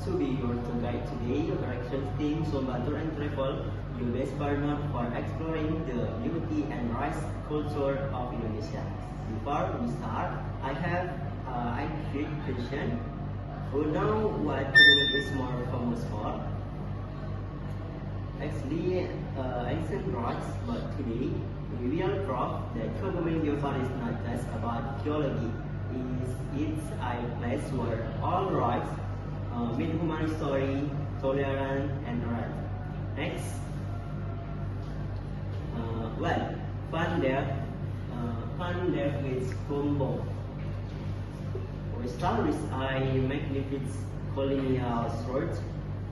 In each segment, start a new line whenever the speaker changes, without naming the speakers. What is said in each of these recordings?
to be your tour guide today. Attractions team Sumba Tour and Travel, your best partner for exploring the beauty and rice culture of Indonesia. Before we start, I have a quick question. Who know what Kebumen is more famous for? Actually, ancient rocks, but today we will prove that Kebumen Geopark is not just about geology. It's a place where all rocks meet human story, tolerance, and art. Next, fun there with Gombong. We start with a magnificent colonial sword,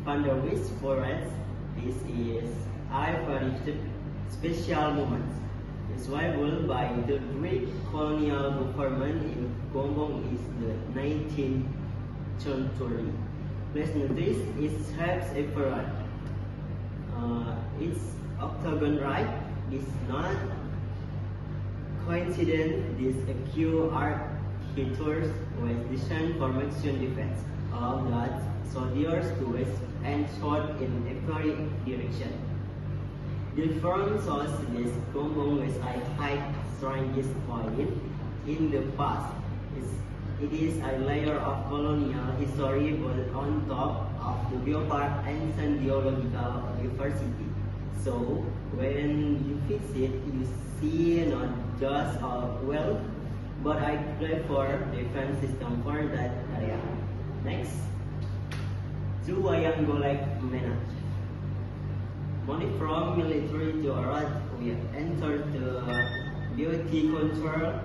Pandavis Forest. This is a very special moment. It's rivaled by the Greek colonial government in Gombong in the 19th century. Let's notice it has a parade. It's octagon right. It's not coincidence. These acute architectures was designed for maximum defense, allowing that soldiers to west and shot in every direction. The front shows this Gombong was a high strongest point in the past. It is a layer of colonial history built on top of the Geopark Ancient Geological University. So when you visit, you see not just a well, but a clever defense system for that area. Next, Zoo Wayang Golek Menat. Money from military to art, we have entered the beauty control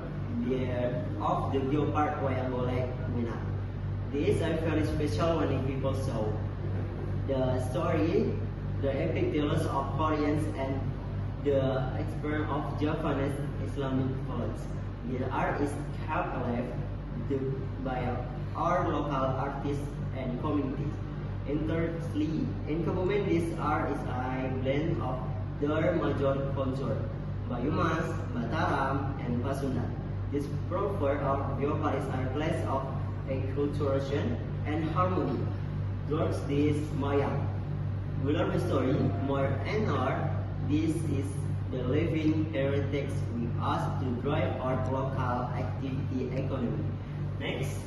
of the Geopark Wayang Golek Menat. This is a very special when people saw the story, the epic tales of Koreans and the experience of Japanese Islamic followers. The art is kept alive by our local artists and communities. Interestingly, in Kebumen, this art is a blend of their major culture, Banyumas, Mataram, and Pasundan. This proper of Geopark is a place of acculturation and harmony. Towards this Maya, we learn the story more and more. This is the living heritage we ask to drive our local activity economy. Next,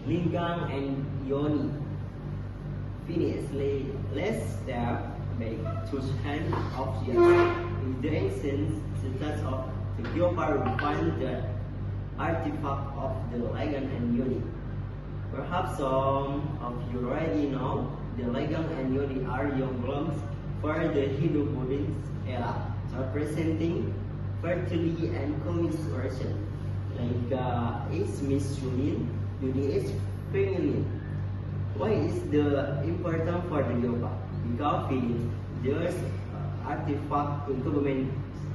Linggang and Yoni. Finish. Let's step back to hand of the in the ancient cities of the Geopark. We find the artifact of the Linggang and Yoni. Perhaps some of you already know the Linggang and Yoni are young blooms for the Hindu-Buddhist era, representing fertility and commiseration. Linggang is masculine, Yoni is feminine. Why is the important for the Geopark? Because there's artifact in Kebumen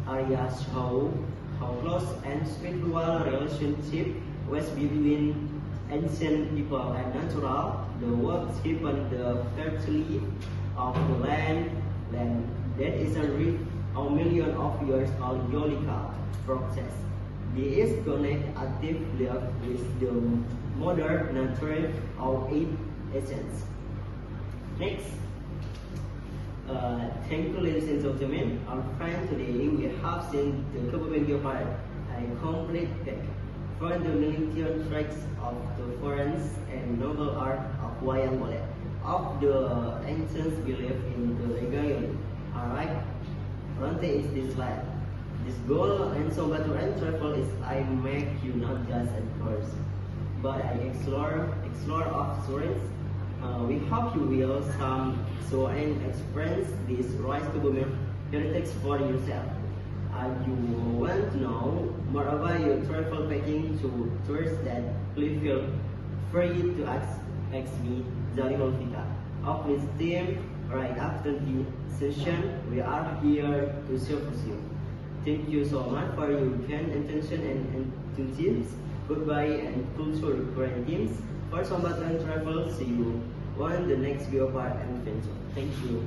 area show how close and spiritual relationship was between ancient people and natural. The works given the fertility of the land that is a million of years old geological process. This connect actively with the modern nature of its essence. Next, thank you ladies and gentlemen. Our friend today we have seen the Kebumen Geopark, a complete pack for the military tracks of the foreigns and noble art of Wayang Golek, of the ancients belief in the Linggang. Alright, Rante is this slide. This goal and Sumba Tour and Travel is I make you not just a course, but I explore of stories. We hope you will so and experience this Rice Kebumen heritage for yourself. You want to know more about your travel packing to tours that please feel free to ask me, Zalihul Fika, of this team. Right after the session, we are here to serve you. Thank you so much for your kind attention and enthusiasm. Goodbye and culture current teams. For Sumba Tour and Travel, see you on the next Geopark adventure. Thank you.